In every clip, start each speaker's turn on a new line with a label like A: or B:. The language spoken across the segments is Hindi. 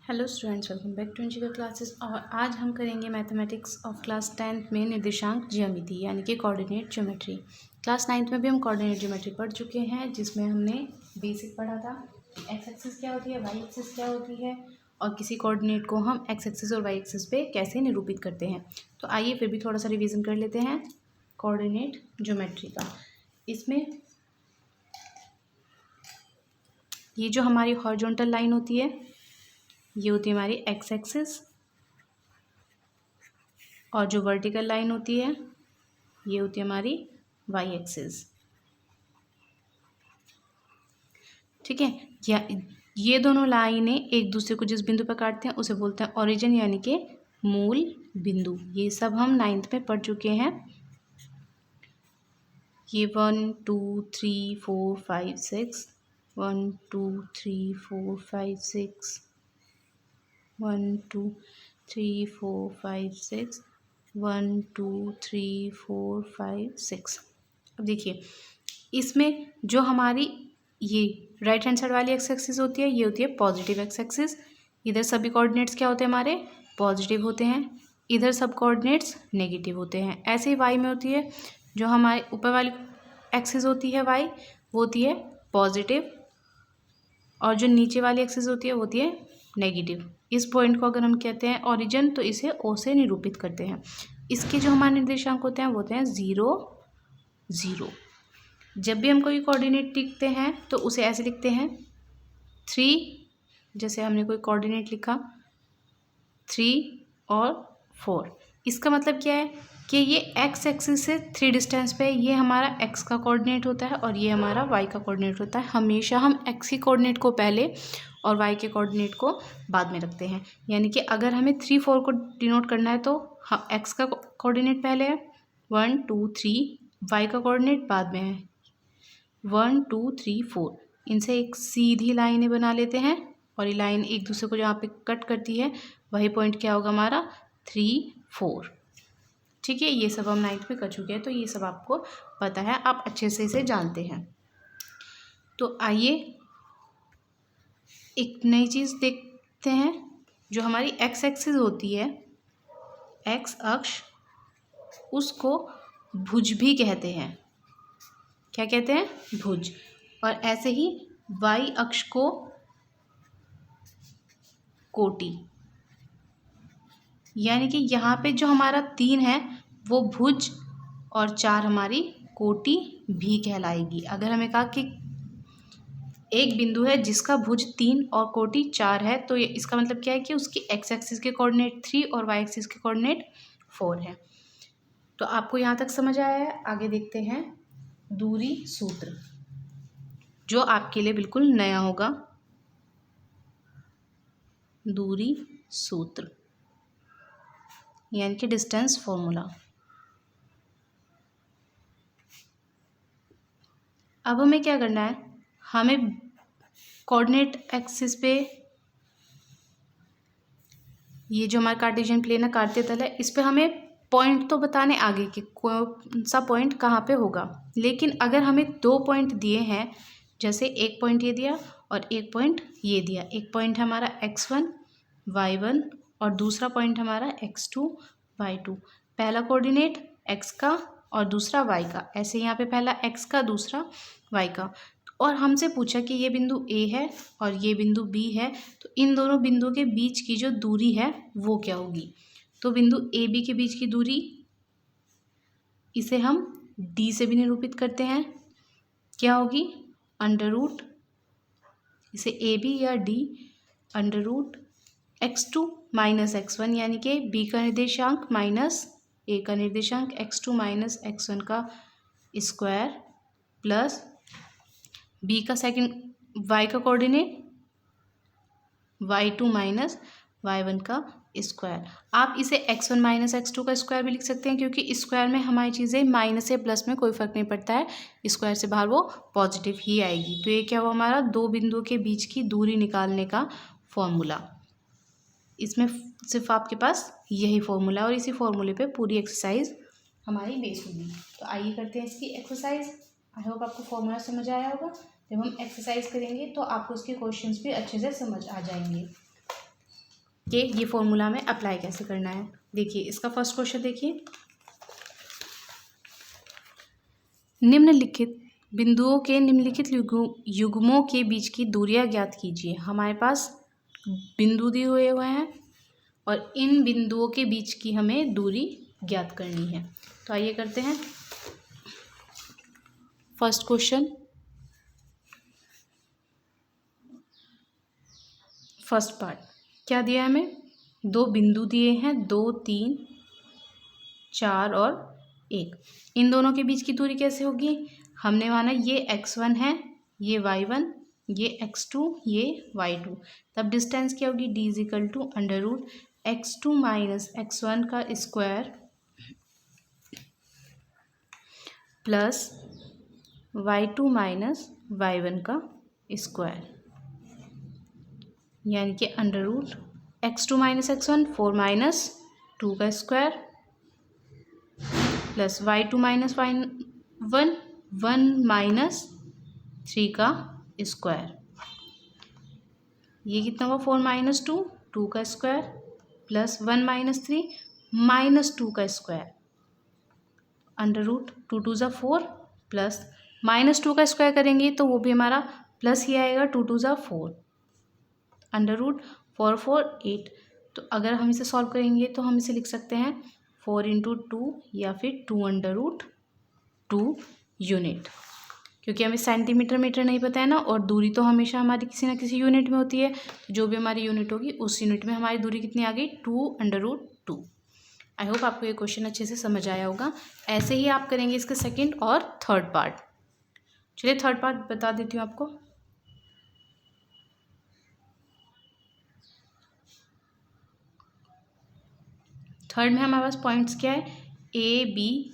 A: Hello students, welcome back to Inshika classes. और आज हम करेंगे मैथमेटिक्स ऑफ क्लास 10th में निर्देशांक ज्यामिति यानी कि कोऑर्डिनेट ज्योमेट्री। क्लास 9th में भी हम कोऑर्डिनेट ज्योमेट्री पढ़ चुके हैं, जिसमें हमने बेसिक पढ़ा था एक्स एक्सिस क्या होती है, वाई एक्सिस क्या होती है और किसी कोऑर्डिनेट को हम एक्स एक्सिस और वाई एक्सिस पे कैसे निरूपित करते हैं। तो आइए फिर भी थोड़ा सा रिविज़न कर लेते हैं कोऑर्डिनेट ज्योमेट्री का। इसमें ये जो हमारी हॉरिजॉन्टल लाइन होती है ये होती है हमारी एक्स एक्सिस, और जो वर्टिकल लाइन होती है ये होती है हमारी वाई एक्सिस। ठीक है, या ये दोनों लाइनें एक दूसरे को जिस बिंदु पर काटते हैं उसे बोलते हैं ओरिजिन यानी कि मूल बिंदु। ये सब हम 9th में पढ़ चुके हैं। ये 1 2 3 4 5 6 1 2 3 4 5 6 1 2 3 4 5 6 1 2 3 4 5 6। अब देखिए, इसमें जो हमारी ये राइट हैंड साइड वाली एक्स एक्सिस होती है ये होती है पॉजिटिव एक्स एक्सिस। इधर सभी कोऑर्डिनेट्स क्या होते हैं हमारे पॉजिटिव होते हैं, इधर सब कोऑर्डिनेट्स नेगेटिव होते हैं। ऐसे ही वाई में होती है, जो हमारे ऊपर वाली एक्सिस होती है वाई वो होती है पॉजिटिव, और जो नीचे वाली एक्सिस होती है वो होती है नेगेटिव। इस पॉइंट को अगर हम कहते हैं ओरिजिन तो इसे ओ से निरूपित करते हैं। इसके जो हमारे निर्देशांक होते हैं वो होते हैं 0 0। जब भी हम कोई कोऑर्डिनेट लिखते हैं तो उसे ऐसे लिखते हैं 3, जैसे हमने कोई कोऑर्डिनेट लिखा 3 और 4। इसका मतलब क्या है कि ये एक्स एक्सिस से 3 डिस्टेंस पे ये हमारा एक्स का कोऑर्डिनेट होता है और ये हमारा वाई का कोऑर्डिनेट होता है। हमेशा हम एक्स की कोऑर्डिनेट को पहले और वाई के कोऑर्डिनेट को बाद में रखते हैं। यानी कि अगर हमें 3 4 को डिनोट करना है तो हम एक्स का कोऑर्डिनेट पहले है 1 2 3, वाई का कोऑर्डिनेट बाद में है 1 2 3 4। इनसे एक सीधी लाइनें बना लेते हैं और ये लाइन एक दूसरे को जहाँ पे कट करती है वही पॉइंट क्या होगा हमारा 3 4। ठीक है, ये सब हम 9th में कर चुके हैं तो ये सब आपको पता है, आप अच्छे से इसे जानते हैं। तो आइए एक नई चीज़ देखते हैं। जो हमारी एक्स एक्सिस होती है, एक्स अक्ष, उसको भुज भी कहते हैं। क्या कहते हैं? भुज। और ऐसे ही वाई अक्ष को कोटि। यानी कि यहाँ पे जो हमारा 3 है वो भुज और 4 हमारी कोटि भी कहलाएगी। अगर हमें कहा कि एक बिंदु है जिसका भुज 3 और कोटि 4 है तो ये इसका मतलब क्या है कि उसकी एक्स एक्सिस के कोऑर्डिनेट 3 और वाई एक्सिस के कोऑर्डिनेट 4 है। तो आपको यहाँ तक समझ आया है। आगे देखते हैं दूरी सूत्र, जो आपके लिए बिल्कुल नया होगा। दूरी सूत्र यानी कि डिस्टेंस फॉर्मूला। अब हमें क्या करना है, हमें कोऑर्डिनेट एक्सिस पे ये जो हमारा कार्टेशियन प्लेन है, कार्तीय तल है, इस पे हमें पॉइंट तो बताने आगे कि कौन सा पॉइंट कहाँ पे होगा। लेकिन अगर हमें 2 पॉइंट दिए हैं, जैसे एक पॉइंट ये दिया और एक पॉइंट ये दिया, एक पॉइंट हमारा x1 y1 और दूसरा पॉइंट हमारा x2 y2। पहला कोऑर्डिनेट x का और दूसरा y का, ऐसे यहाँ पे पहला x का दूसरा y का। और हमसे पूछा कि ये बिंदु A है और ये बिंदु B है, तो इन दोनों बिंदुओं के बीच की जो दूरी है वो क्या होगी। तो बिंदु A B के बीच की दूरी, इसे हम D से भी निरूपित करते हैं। क्या होगी? अंडर रूट, इसे AB या D under root x2 minus x1, यानी कि B का निर्देशांक माइनस A का निर्देशांक, x2 माइनस x1 का स्क्वायर प्लस B का सेकंड y का कोऑर्डिनेट y2 माइनस y1 का स्क्वायर। आप इसे x1 माइनस x2 का स्क्वायर भी लिख सकते हैं, क्योंकि स्क्वायर में हमारी चीज़ें माइनस या प्लस में कोई फ़र्क नहीं पड़ता है, स्क्वायर से बाहर वो पॉजिटिव ही आएगी। तो ये क्या हुआ हमारा 2 बिंदुओं के बीच की दूरी निकालने का फॉर्मूला। इसमें सिर्फ आपके पास यही फॉर्मूला और इसी फॉर्मूले पे पूरी एक्सरसाइज हमारी बेस होगी। तो आइए करते हैं इसकी एक्सरसाइज। आई होप आपको फॉर्मूला समझ आया होगा। जब हम एक्सरसाइज करेंगे तो आपको उसके क्वेश्चंस भी अच्छे से समझ आ जाएंगे। कि ये फॉर्मूला में अप्लाई कैसे करना है। देखिए इसका फर्स्ट क्वेश्चन देखिए, निम्नलिखित बिंदुओं के निम्नलिखित युग्मों के बीच की दूरियां ज्ञात कीजिए। हमारे पास बिंदु दिए हुए हैं और इन बिंदुओं के बीच की हमें दूरी ज्ञात करनी है। तो आइए करते हैं फर्स्ट क्वेश्चन। फर्स्ट पार्ट क्या दिया है हमें, दो बिंदु दिए हैं, 2 3 4 और 1। इन दोनों के बीच की दूरी कैसे होगी, हमने माना ये x1 है, ये y1, ये x2, ये y2, तब डिस्टेंस क्या होगी, d = √x2 - x1 का स्क्वायर प्लस y2 - y1 का स्क्वायर, यानी कि √x2 - x1 4 - 2 का स्क्वायर प्लस y2 - y1 1 - 3 का स्क्वायर। ये कितना हुआ, 4 - 2 2 का स्क्वायर प्लस 1 - 3 -2 का स्क्वायर, √2 2 ज़ा 4 प्लस -2 का स्क्वायर करेंगे तो वो भी हमारा प्लस ही आएगा, 2 2 ज़ा 4 √4 4 8। तो अगर हम इसे सॉल्व करेंगे तो हम इसे लिख सकते हैं 4 × 2 या फिर 2 यूनिट, क्योंकि हमें सेंटीमीटर मीटर नहीं पता है ना, और दूरी तो हमेशा हमारी किसी ना किसी यूनिट में होती है। जो भी हमारी यूनिट होगी उस यूनिट में हमारी दूरी कितनी आ गई, 2 √2। आई होप आपको ये क्वेश्चन अच्छे से समझ आया होगा। ऐसे ही आप करेंगे इसके सेकंड और थर्ड पार्ट। चलिए थर्ड पार्ट बता देती हूँ आपको। थर्ड में हमारे पास पॉइंट्स क्या है, A B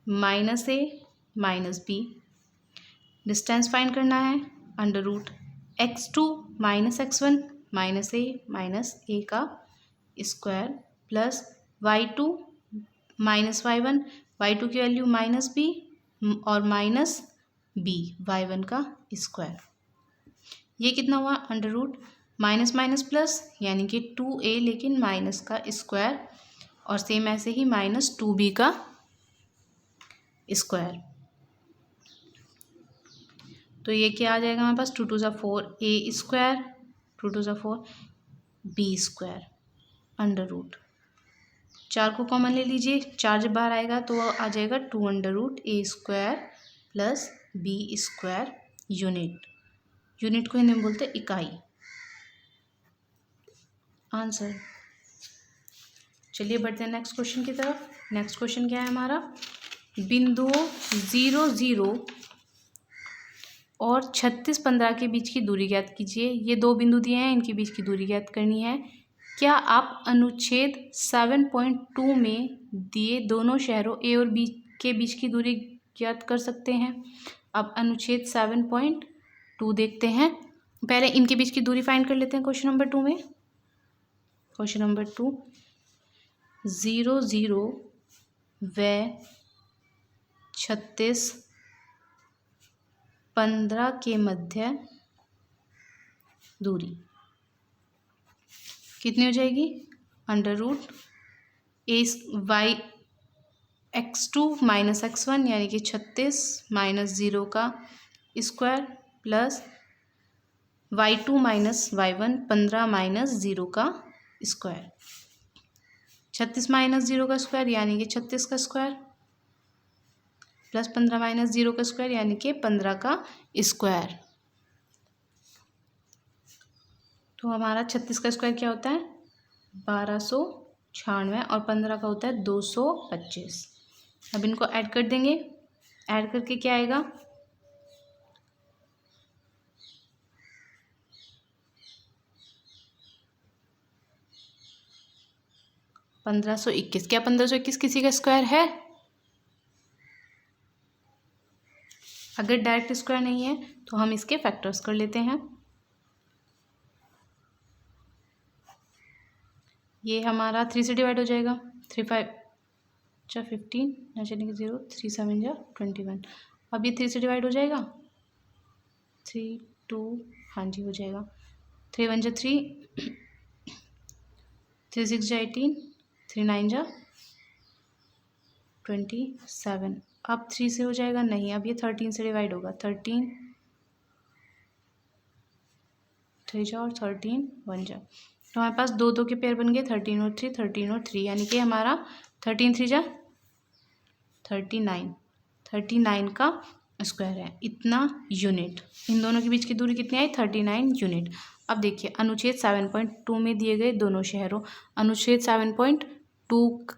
A: -a - b। Distance find करना है, √x2 - x1 -a का square plus y2 - y1, y2 की वैल्यू -b और -b y1 का स्क्वायर। ये कितना हुआ, √- यानी कि 2a लेकिन माइनस का स्क्वायर, और सेम ऐसे ही -2b का स्क्वायर। तो ये क्या आ जाएगा हमारे पास, 2 2 ज़ा 4 a स्क्वायर, 2 2 ज़ा 4 b स्क्वायर, √4 को कॉमन ले लीजिए, 4 जब बाहर आएगा तो आ जाएगा 2 √a square plus b square unit को हिंदी में बोलते हैं इकाई। आंसर। चलिए बढ़ते हैं नेक्स्ट क्वेश्चन की तरफ। नेक्स्ट क्वेश्चन क्या है हमारा, बिंदुओं 0 0 और 36 15 के बीच की दूरी ज्ञात कीजिए। ये दो बिंदु दिए हैं, इनके बीच की दूरी ज्ञात करनी है। क्या आप अनुच्छेद 7.2 में दिए दोनों शहरों ए और बी के बीच की दूरी ज्ञात कर सकते हैं। अब अनुच्छेद 7.2 देखते हैं। पहले इनके बीच की दूरी फाइंड कर लेते हैं क्वेश्चन नंबर 2 में। क्वेश्चन नंबर 2, 0 0 व 36 15 के मध्य दूरी कितनी हो जाएगी, √x2 - x1 यानी कि 36 -0 का स्क्वायर प्लस y2 - y1 15 - 0 का स्क्वायर। 36 - 0 का स्क्वायर यानी कि 36 का स्क्वायर प्लस 15 - 0 का स्क्वायर यानी कि 15 का स्क्वायर। तो हमारा 36 का स्क्वायर क्या होता है, 1296, और 15 का होता है 225। अब इनको ऐड कर देंगे, ऐड करके क्या आएगा, 1521। क्या 1521 किसी का स्क्वायर है? अगर डायरेक्ट स्क्वायर नहीं है तो हम इसके फैक्टर्स कर लेते हैं। ये हमारा 3 से डिवाइड हो जाएगा, 3 5 자 15 ना चलेंगे 0, 3 7 자 21। अब ये 3 से डिवाइड हो जाएगा, 3 2 हाँ जी हो जाएगा, 3 1 자 3 3 6 जा 18, 3 9 जा 27। अब 3 से हो जाएगा नहीं, अब ये 13 से डिवाइड होगा। 13 3 जा और 13 1 जा, तो हमारे पास दो दो के पेयर बन गए, 13 और 3, 13 और 3, यानी कि हमारा 13 3 जा 39, 39 का स्क्वायर है इतना यूनिट। इन दोनों के बीच की दूरी कितनी आई? 39 यूनिट। अब देखिए अनुच्छेद 7.2 में दिए गए दोनों शहरों, अनुच्छेद 7.2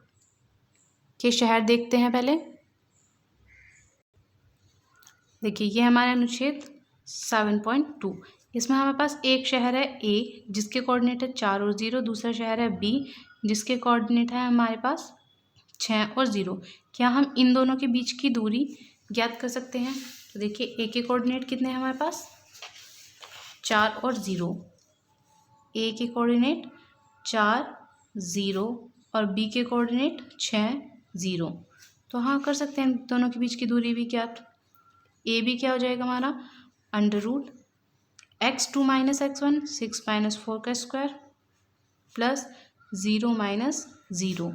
A: के शहर देखते हैं पहले। देखिए ये हमारे अनुच्छेद 7.2, इसमें हमारे पास एक शहर है ए जिसके कोऑर्डिनेट है 4 और 0, दूसरा शहर है बी जिसके कोऑर्डिनेट है हमारे पास 6 और 0। क्या हम इन दोनों के बीच की दूरी ज्ञात कर सकते हैं? तो देखिए ए के कोऑर्डिनेट कितने हैं हमारे पास? 4 और 0। ए के कोऑर्डिनेट 4 0 और बी के कोऑर्डिनेट 6 0। तो हाँ कर सकते हैं दोनों के बीच की दूरी भी ज्ञात। ए भी क्या हो जाएगा हमारा? Under root x2 minus x1 6 minus 4 का square plus 0 minus 0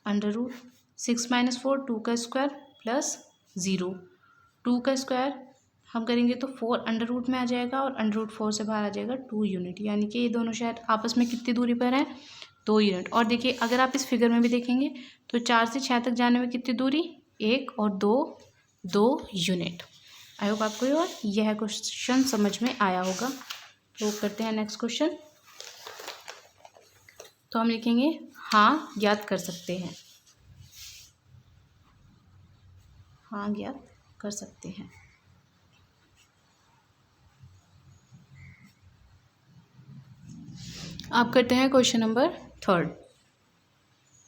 A: under root 6 minus 4 2 का स्क्वायर प्लस 0, 2 का स्क्वायर हम करेंगे तो 4 अंडर रूट में आ जाएगा और अंडर रूट 4 से बाहर आ जाएगा 2 यूनिट, यानी कि ये दोनों शहर आपस में कितनी दूरी पर हैं? 2 यूनिट। और देखिए अगर आप इस फिगर में भी देखेंगे तो 4 से 6 तक जाने में कितनी दूरी? 1 और 2 यूनिट। आई होप आपको और यह क्वेश्चन समझ में आया होगा। तो करते हैं नेक्स्ट क्वेश्चन। तो हम लिखेंगे हाँ ज्ञात कर सकते हैं, हाँ ज्ञात कर सकते हैं। आप करते हैं क्वेश्चन नंबर 3।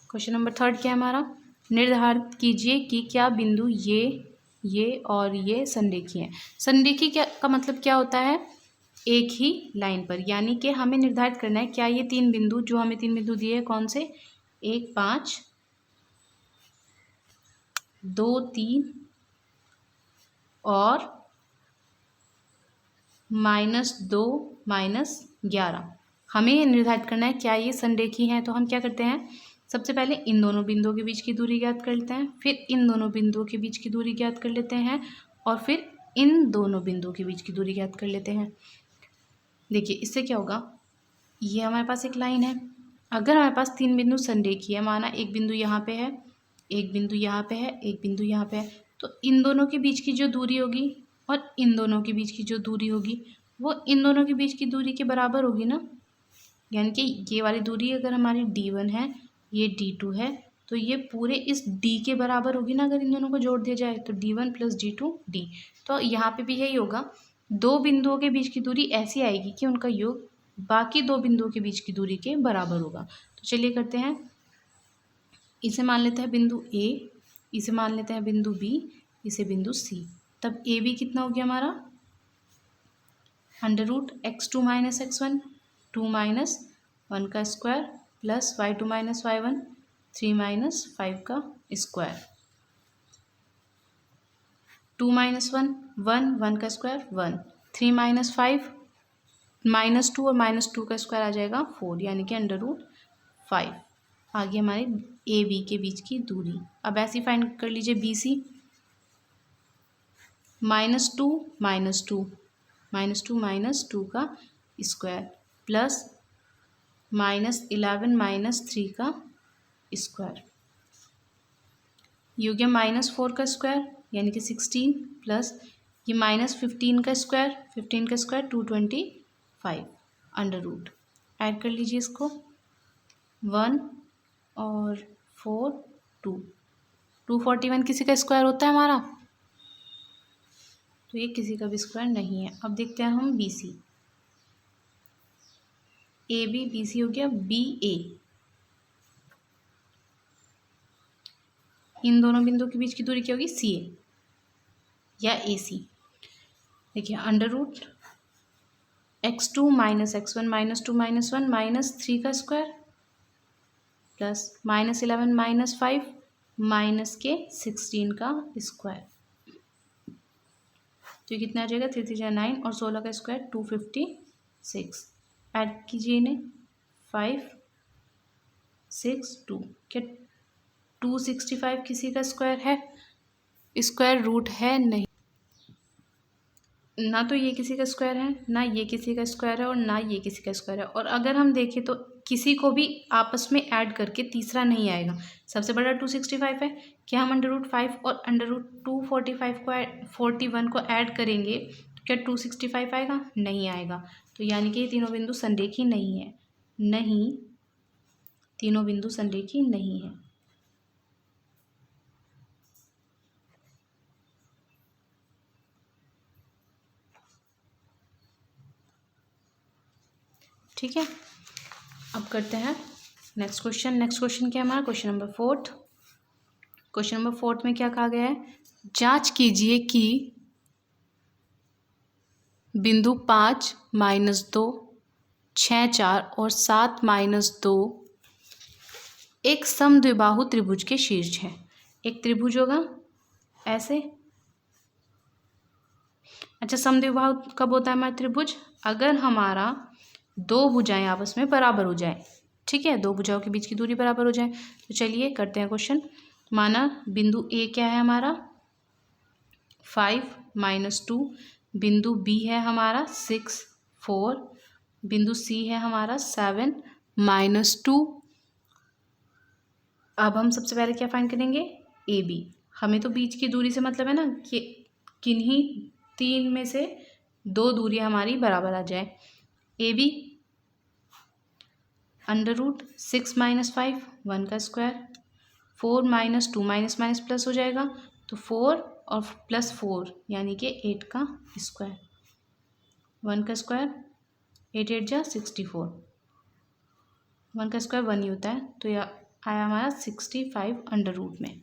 A: क्वेश्चन नंबर 3 क्या है हमारा? निर्धारित कीजिए कि क्या बिंदु ये और ये संरेखीय हैं। संरेखीय क्या का मतलब क्या होता है? एक ही लाइन पर, यानी कि हमें निर्धारित करना है क्या ये 3 बिंदु जो हमें 3 बिंदु दिए हैं कौन से? 1 5 2 3 और -2 -11। हमें ये निर्धारित करना है क्या ये संरेखीय हैं। तो हम क्या करते हैं, सबसे पहले इन दोनों बिंदुओं के बीच की दूरी ज्ञात कर लेते हैं, फिर इन दोनों बिंदुओं के बीच की दूरी ज्ञात कर लेते हैं और फिर इन दोनों बिंदुओं के बीच की दूरी ज्ञात कर लेते हैं। देखिए इससे क्या होगा, ये हमारे पास एक लाइन है, अगर हमारे पास 3 बिंदु संरेखीय है, माना एक बिंदु यहाँ पे है, एक बिंदु यहाँ पे है, एक बिंदु यहाँ पे है, तो इन दोनों के बीच की जो दूरी होगी और इन दोनों के बीच की जो दूरी होगी वो इन दोनों के बीच की दूरी के बराबर होगी ना। यानी कि ये वाली दूरी अगर हमारी D1 है, ये D2 है, तो ये पूरे इस D के बराबर होगी ना अगर इन दोनों को जोड़ दिया जाए तो D1 + D2 D। तो यहाँ पे भी यही होगा, दो बिंदुओं के बीच की दूरी ऐसी आएगी कि उनका योग बाकी दो बिंदुओं के बीच की दूरी के बराबर होगा। तो चलिए करते हैं, इसे मान लेते हैं बिंदु A, इसे मान लेते हैं बिंदु B, इसे बिंदु C। तब ए बी कितना हो गया हमारा? √x2 - x1 2 - 1 का स्क्वायर प्लस y2 - y1 3 - 5 का स्क्वायर, 2 - 1 1 1 का स्क्वायर 1, 3 - 5 -2 और -2 का स्क्वायर आ जाएगा 4, यानी कि √5 आ गई हमारी ए बी के बीच की दूरी। अब ऐसे फाइंड कर लीजिए बी सी, -2 -2 -2 का स्क्वायर प्लस -11 -3 का स्क्वायर, ये हो गया -4 का स्क्वायर यानी कि 16 प्लस ये -15 का स्क्वायर, 15 का स्क्वायर 225 अंडर रूट। ऐड कर लीजिए इसको, 1 और 4 2, 241 किसी का स्क्वायर होता है हमारा, तो ये किसी का भी स्क्वायर नहीं है। अब देखते हैं हम B C, A B B C हो गया बी ए, इन दोनों बिंदुओं के बीच की दूरी क्या होगी? सी ए या ए सी। देखिए √x2 - x1 -2 -1 -3 का स्क्वायर प्लस -11 -5 -16 का स्क्वायर, तो ये कितना आ जाएगा? 3 3 9 और 16 का स्क्वायर 256। ऐड कीजिए इन्हें, 5 6 2। क्या 265 किसी का स्क्वायर है? स्क्वायर रूट है नहीं, ना तो ये किसी का स्क्वायर है, ना ये किसी का स्क्वायर है, और ना ये किसी का स्क्वायर है। और अगर हम देखें तो किसी को भी आपस में ऐड करके तीसरा नहीं आएगा। सबसे बड़ा 265 है, क्या हम √5 और √245 को 41 को ऐड करेंगे तो क्या 265 आएगा? नहीं आएगा। तो यानी कि ये तीनों बिंदु संरेखी नहीं है, नहीं, तीनों बिंदु संरेखी नहीं है। ठीक है, अब करते हैं नेक्स्ट क्वेश्चन। नेक्स्ट क्वेश्चन क्या है हमारा? Question number 4। क्वेश्चन नंबर 4 में क्या कहा गया है? जांच कीजिए कि बिंदु 5 -2 6 4 और 7 -2 एक समद्विबाहु त्रिभुज के शीर्ष है। एक त्रिभुज होगा ऐसे। अच्छा, समद्विबाहु कब होता है हमारा त्रिभुज? अगर हमारा दो भुजाएं आपस में बराबर हो जाए। ठीक है, दो भुजाओं के बीच की दूरी बराबर हो जाए। तो चलिए करते हैं क्वेश्चन। माना बिंदु ए क्या है हमारा? 5 -2, बिंदु बी है हमारा 6 4, बिंदु सी है हमारा 7 -2। अब हम सबसे पहले क्या फाइंड करेंगे? A B. हमें तो बीच की दूरी से मतलब है ना कि किन्हीं तीन में से दो दूरी हमारी बराबर आ जाए। ए बी √6 - 5 1 का स्क्वायर, 4 - 2 माइनस माइनस प्लस हो जाएगा तो 4 और +4 यानी कि 8 का स्क्वायर, 1 का स्क्वायर 8 8 जा 64, 1 का स्क्वायर 1 ही होता है। तो यह आया हमारा 65 √ में।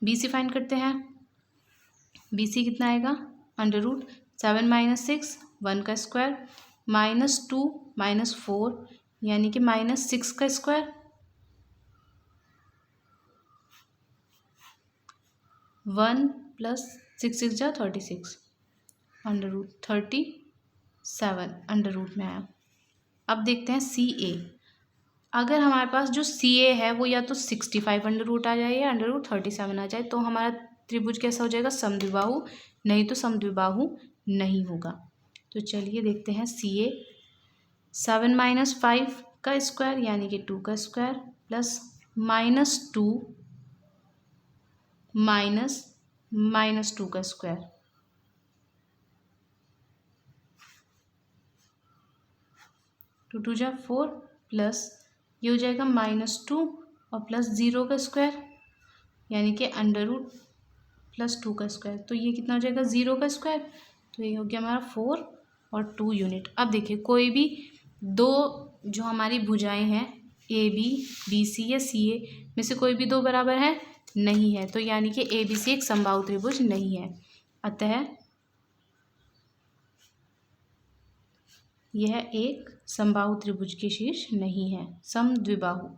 A: बी सी फाइंड करते हैं। बी सी कितना आएगा? √7 - 6 1 का स्क्वायर, -2 -4 यानी कि -6 का स्क्वायर, 1 + 6 6 जा 36 √37 √ में आया। अब देखते हैं सी ए। अगर हमारे पास जो सी ए है वो या तो 65 √ आ जाए या √37 आ जाए तो हमारा त्रिभुज कैसा हो जाएगा? समद्विबाहु, नहीं तो समद्विबाहु नहीं होगा। तो चलिए देखते हैं सी ए। 7 - 5 का स्क्वायर यानी कि 2 का स्क्वायर प्लस -2 -2 का स्क्वायर, 2 2 जा 4 प्लस ये हो जाएगा -2 और +0 का स्क्वायर यानी कि √+2 का स्क्वायर। तो ये कितना हो जाएगा? 0 का स्क्वायर। तो ये हो गया हमारा 4 और 2 यूनिट। अब देखिए कोई भी दो जो हमारी भुजाएं हैं ए बी, बी सी या सी ए में से कोई भी दो बराबर है नहीं है। तो यानी कि ए बी सी एक समबाहु त्रिभुज नहीं है। अतः यह एक समबाहु त्रिभुज के शीर्ष नहीं है, समद्विबाहु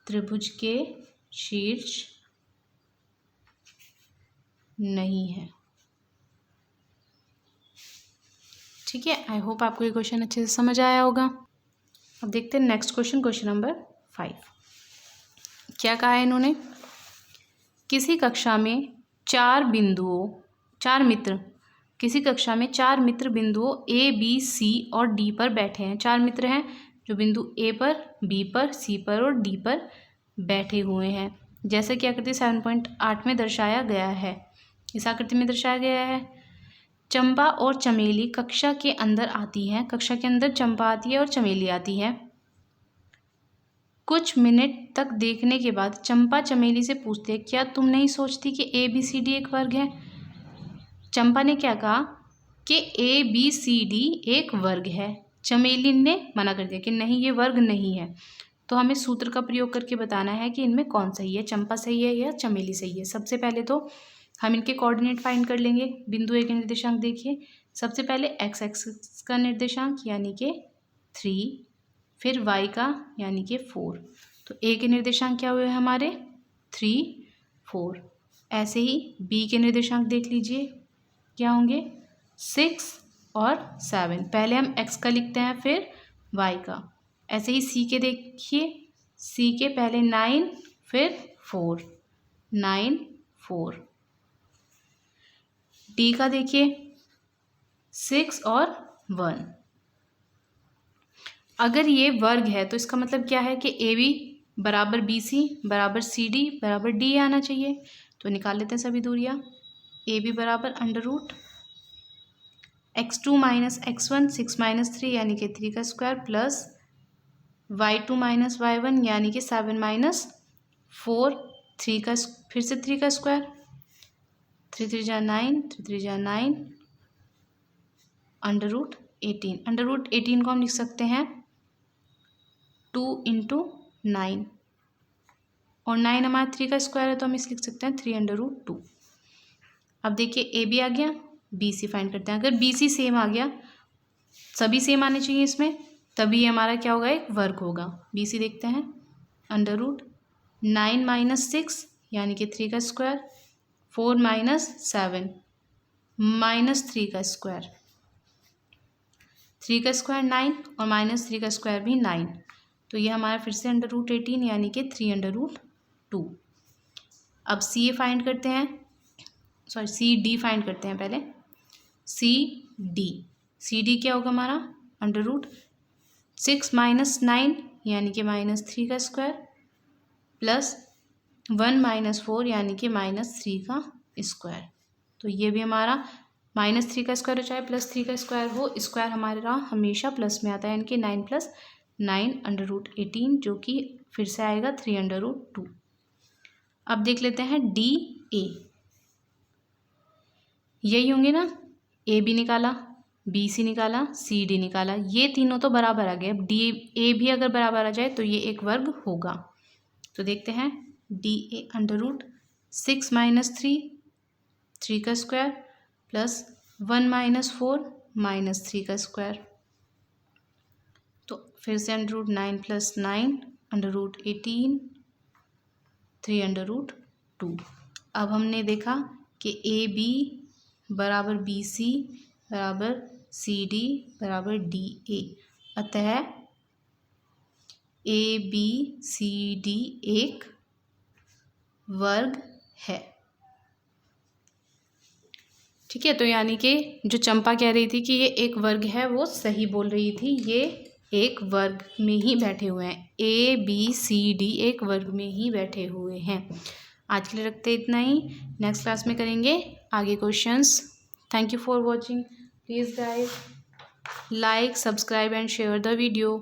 A: त्रिभुज के शीर्ष नहीं है। ठीक है, आई होप आपको ये क्वेश्चन अच्छे से समझ आया होगा। अब देखते हैं नेक्स्ट क्वेश्चन, क्वेश्चन नंबर 5। क्या कहा है इन्होंने? किसी कक्षा में किसी कक्षा में 4 मित्र बिंदुओं ए बी सी और डी पर बैठे हैं। 4 मित्र हैं जो बिंदु ए पर, बी पर, सी पर और डी पर बैठे हुए हैं। जैसा कि आकृति 7.8 में दर्शाया गया है। इस आकृति में दर्शाया गया है चंपा और चमेली कक्षा के अंदर आती हैं। कक्षा के अंदर चंपा आती है और चमेली आती है। कुछ मिनट तक देखने के बाद चंपा चमेली से पूछती है, क्या तुम नहीं सोचती कि ए बी सी डी एक वर्ग है? चंपा ने क्या कहा कि ए बी सी डी एक वर्ग है। चमेली ने मना कर दिया कि नहीं, ये वर्ग नहीं है। तो हमें सूत्र का प्रयोग करके बताना है कि इनमें कौन सही है, चंपा सही है या चमेली सही है। सबसे पहले तो हम इनके कोऑर्डिनेट फाइंड कर लेंगे। बिंदु ए के निर्देशांक देखिए, सबसे पहले एक्स एक्सिस का निर्देशांक यानी कि 3, फिर y का यानी कि 4। तो a के निर्देशांक क्या हुए हमारे? 3 4। ऐसे ही b के निर्देशांक देख लीजिए क्या होंगे? 6 और 7। पहले हम x का लिखते हैं फिर y का। ऐसे ही c के देखिए, c के पहले 9 फिर 4, 9 4। d का देखिए 6 और 1। अगर ये वर्ग है तो इसका मतलब क्या है कि ए बी बराबर बी सी बराबर सी डी बराबर डी आना चाहिए। तो निकाल लेते हैं सभी दूरियां। ए बी बराबर under root x2 minus x1 6 minus 3 यानी कि 3 का square plus y2 minus y1 यानी कि 7 माइनस 4 3 का फिर से 3 का स्क्वायर 3 3 जा 9 3 3 जा 9 अंडर रूट 18। अंडर रूट 18 को हम लिख सकते हैं 2 इंटू 9 और 9 हमारा 3 का स्क्वायर है तो हम इसे लिख सकते हैं 3 अंडर रूट 2। अब देखिए ए बी आ गया, बी सी फाइंड करते हैं। अगर बी सी सेम आ गया, सभी सेम आने चाहिए इसमें, तभी हमारा क्या होगा, एक वर्ग होगा। बी सी देखते हैं, अंडर रूट 9 माइनस 6 यानी कि 3 का स्क्वायर 4 माइनस 7 माइनस 3 का स्क्वायर 3 का स्क्वायर 9 और माइनस 3 का स्क्वायर भी 9। तो ये हमारा फिर से अंडर रूट 18 यानी कि 3 अंडर रूट 2। अब सी ए फाइंड करते हैं, सॉरी सी डी फाइंड करते हैं पहले। सी डी क्या होगा हमारा, अंडर रूट 6 माइनस 9 यानी कि माइनस 3 का स्क्वायर प्लस 1 माइनस 4 यानी कि माइनस 3 का स्क्वायर। तो ये भी हमारा माइनस 3 का स्क्वायर हो चाहे प्लस 3 का स्क्वायर हो, स्क्वायर हमारा हमेशा प्लस में आता है, यानी कि 9 प्लस 9 अंडर रूट 18 जो कि फिर से आएगा 3 अंडर रूट 2। अब देख लेते हैं डी ए, यही होंगे ना, ए बी निकाला, बी सी निकाला, सी डी निकाला, ये तीनों तो बराबर आ गए। अब डी ए भी अगर बराबर आ जाए तो ये एक वर्ग होगा। तो देखते हैं D A under root 6 minus 3 का स्क्वायर प्लस 1 माइनस 4 माइनस 3 का स्क्वायर। तो फिर से under root 9 plus 9 under root 18 3 under root 2। अब हमने देखा कि ए बी बराबर बी सी बराबर सी डी बराबर डी ए, अतः ए बी सी डी एक वर्ग है। ठीक है, तो यानी कि जो चंपा कह रही थी कि ये एक वर्ग है, वो सही बोल रही थी। ये एक वर्ग में ही बैठे हुए हैं, ए बी सी डी एक वर्ग में ही बैठे हुए हैं। आज के लिए रखते हैं इतना ही, नेक्स्ट क्लास में करेंगे आगे questions. Thank you for watching. Please guys like, subscribe and share the video.